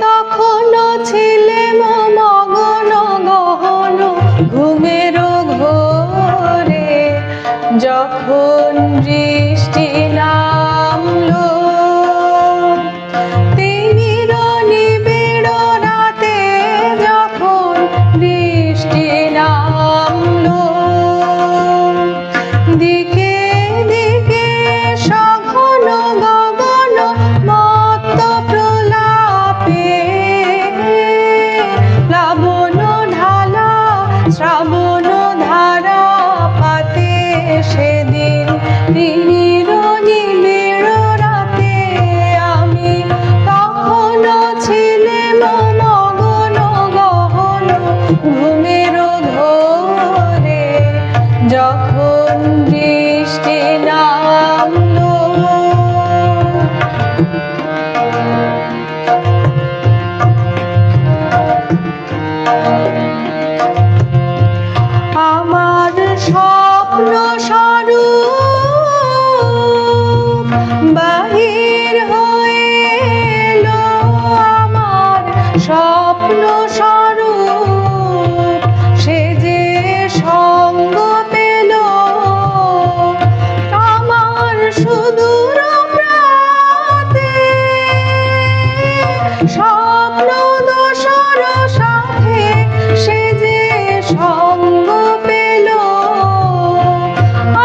তখনো ছিলে মগন গহন ঘুমের ঘোরে, যখন বৃষ্টি নামলো তিমির নিবিড় রাতে, যখন বৃষ্টি নামলো দিকে দিকে সঘন গগন মত্ত প্রলাপে, প্লাবন ঢালা শ্রাবণ ধারা পাতে সেদিন তিমির নিবিড় রাতে, আমি তখনো ছিলাম মগন গহন ঘুমের ঘোরে, যখন বৃষ্টি নামলো। আমার স্বপ্ন স্বরূপ বাহির হয়ে এলো, আমার স্বপ্ন স্বরূপ সে যে সঙ্গ পেল, আমার সুদূর প্রাতে স্বপ্ন দোসর সাথে সে যে সঙ্গ পেল,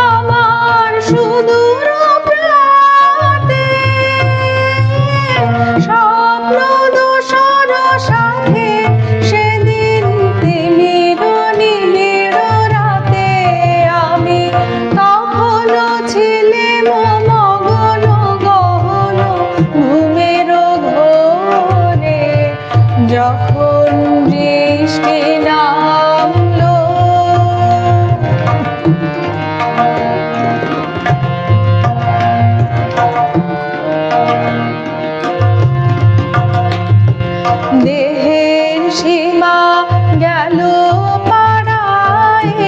আমার সুদূর প্রাতে স্বপ্ন দোসর সাথে সেদিন তিমির নিবিড় রাতে, আমি তখনো ছিলাম মগন গহন ঘুমের ঘোরে, যখন বৃষ্টি নামলো। দেহের সীমা গেল পাড়ায়,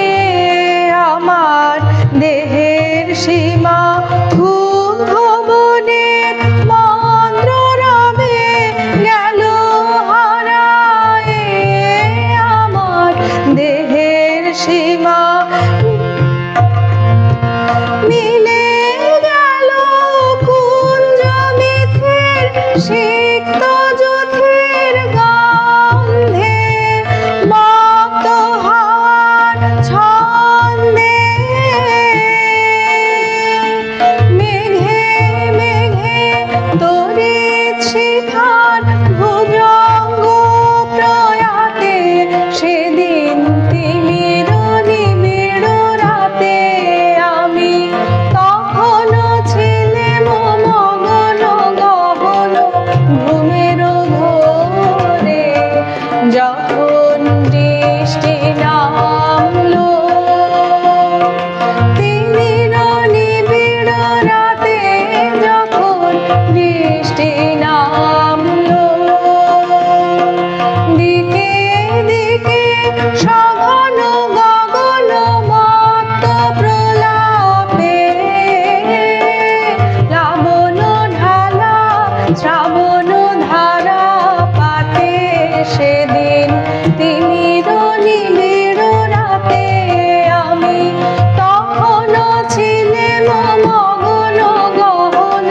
আমার দেহের সীমা ক্ষুব্ধ বনের মন্দ্র রবে গেল হারায়, আমার দেহের সীমা মিলে গেল কুঞ্জ মিথের সিক্ত যথের গন্ধে, মত্ত হাওয়ার ছন্দে, মেঘে মেঘে তড়িৎ শিখার ভুজঙ্গ প্রয়াতে, সেদিন তিমির নিবিড় রাতে, আমি তখনো ছিলাম মগন গহন ঘুমের ঘোরে, যখন বৃষ্টি নামলো তিমির নিবিড় রাতে, যখন বৃষ্টি নামলো দিকে দিকে সঘন গগন মত্ত প্রলাপে, প্লাবন ঢালা শ্রাবণ ধারা পাতে সেদিন তিমির নিবিড় রাতে, আমি তখনো ছিলাম মগন গহন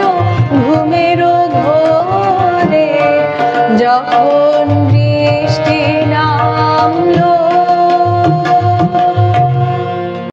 ঘুমের ঘোরে, যখন